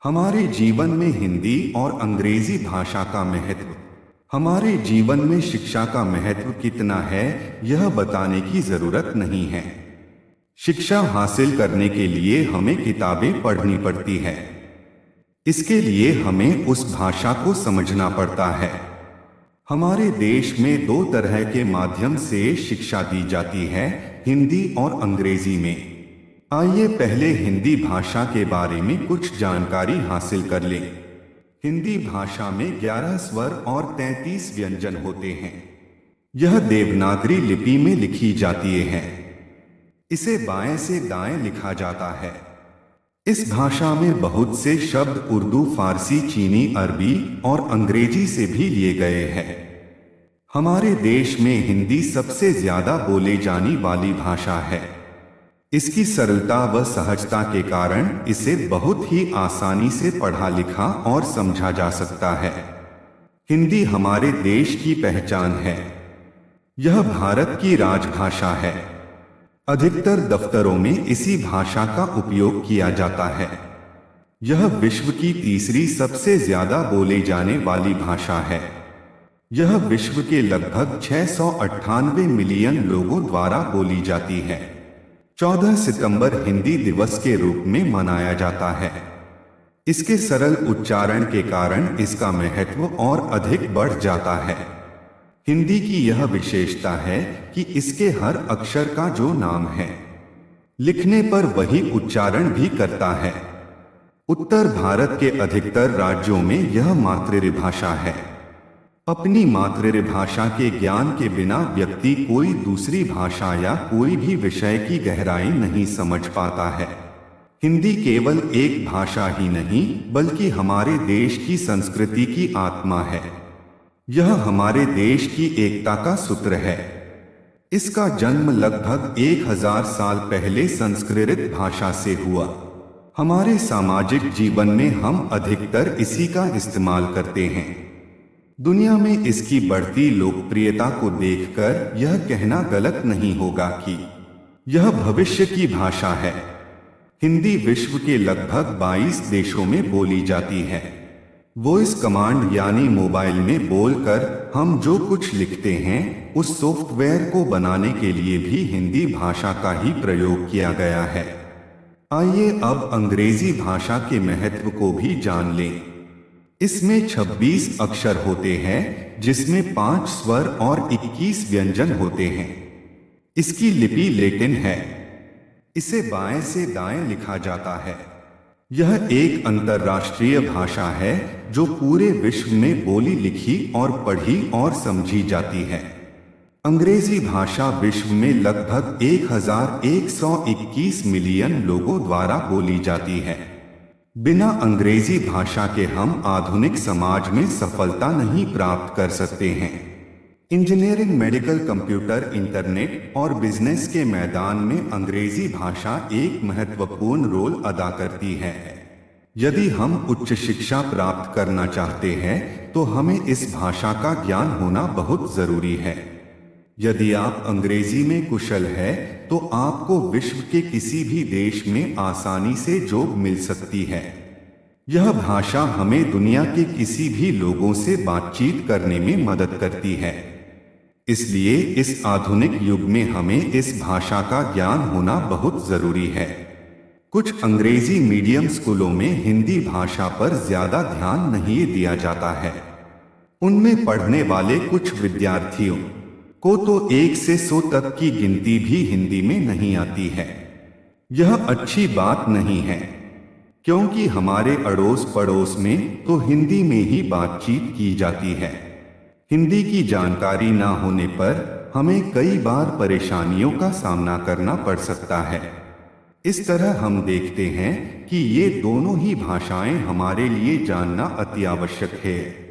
हमारे जीवन में हिंदी और अंग्रेजी भाषा का महत्व। हमारे जीवन में शिक्षा का महत्व कितना है, यह बताने की जरूरत नहीं है। शिक्षा हासिल करने के लिए हमें किताबें पढ़नी पड़ती है। इसके लिए हमें उस भाषा को समझना पड़ता है। हमारे देश में दो तरह के माध्यम से शिक्षा दी जाती है, हिंदी और अंग्रेजी में। आइए पहले हिंदी भाषा के बारे में कुछ जानकारी हासिल कर लें। हिंदी भाषा में 11 स्वर और 33 व्यंजन होते हैं। यह देवनागरी लिपि में लिखी जाती है। इसे बाएं से दाएं लिखा जाता है। इस भाषा में बहुत से शब्द उर्दू, फारसी, चीनी, अरबी और अंग्रेजी से भी लिए गए हैं। हमारे देश में हिंदी सबसे ज्यादा बोले जाने वाली भाषा है। इसकी सरलता व सहजता के कारण इसे बहुत ही आसानी से पढ़ा लिखा और समझा जा सकता है। हिंदी हमारे देश की पहचान है। यह भारत की राजभाषा है। अधिकतर दफ्तरों में इसी भाषा का उपयोग किया जाता है। यह विश्व की तीसरी सबसे ज्यादा बोले जाने वाली भाषा है। यह विश्व के लगभग 698 मिलियन लोगों द्वारा बोली जाती है। 14 सितंबर हिंदी दिवस के रूप में मनाया जाता है। इसके सरल उच्चारण के कारण इसका महत्व और अधिक बढ़ जाता है। हिंदी की यह विशेषता है कि इसके हर अक्षर का जो नाम है, लिखने पर वही उच्चारण भी करता है। उत्तर भारत के अधिकतर राज्यों में यह मातृभाषा है। अपनी मातृभाषा के ज्ञान के बिना व्यक्ति कोई दूसरी भाषा या कोई भी विषय की गहराई नहीं समझ पाता है। हिंदी केवल एक भाषा ही नहीं, बल्कि हमारे देश की संस्कृति की आत्मा है। यह हमारे देश की एकता का सूत्र है। इसका जन्म लगभग 1000 साल पहले संस्कृत भाषा से हुआ। हमारे सामाजिक जीवन में हम अधिकतर इसी का इस्तेमाल करते हैं। दुनिया में इसकी बढ़ती लोकप्रियता को देखकर यह कहना गलत नहीं होगा कि यह भविष्य की भाषा है। हिंदी विश्व के लगभग 22 देशों में बोली जाती है। वॉइस कमांड यानी मोबाइल में बोलकर हम जो कुछ लिखते हैं, उस सॉफ्टवेयर को बनाने के लिए भी हिंदी भाषा का ही प्रयोग किया गया है। आइए अब अंग्रेजी भाषा के महत्व को भी जान लें। इसमें 26 अक्षर होते हैं, जिसमें 5 स्वर और 21 व्यंजन होते हैं। इसकी लिपि लैटिन है। इसे बाएं से दाएं लिखा जाता है। यह एक अंतर्राष्ट्रीय भाषा है जो पूरे विश्व में बोली, लिखी और पढ़ी और समझी जाती है। अंग्रेजी भाषा विश्व में लगभग 1121 मिलियन लोगों द्वारा बोली जाती है। बिना अंग्रेजी भाषा के हम आधुनिक समाज में सफलता नहीं प्राप्त कर सकते हैं। इंजीनियरिंग, मेडिकल, कंप्यूटर, इंटरनेट और बिजनेस के मैदान में अंग्रेजी भाषा एक महत्वपूर्ण रोल अदा करती है। यदि हम उच्च शिक्षा प्राप्त करना चाहते हैं तो हमें इस भाषा का ज्ञान होना बहुत जरूरी है। यदि आप अंग्रेजी में कुशल है तो आपको विश्व के किसी भी देश में आसानी से जॉब मिल सकती है। यह भाषा हमें दुनिया के किसी भी लोगों से बातचीत करने में मदद करती है। इसलिए इस आधुनिक युग में हमें इस भाषा का ज्ञान होना बहुत जरूरी है। कुछ अंग्रेजी मीडियम स्कूलों में हिंदी भाषा पर ज्यादा ध्यान नहीं दिया जाता है। उनमें पढ़ने वाले कुछ विद्यार्थियों को तो 1 से 100 तक की गिनती भी हिंदी में नहीं आती है। यह अच्छी बात नहीं है, क्योंकि हमारे अड़ोस पड़ोस में तो हिंदी में ही बातचीत की जाती है। हिंदी की जानकारी ना होने पर हमें कई बार परेशानियों का सामना करना पड़ सकता है। इस तरह हम देखते हैं कि ये दोनों ही भाषाएं हमारे लिए जानना अति आवश्यक है।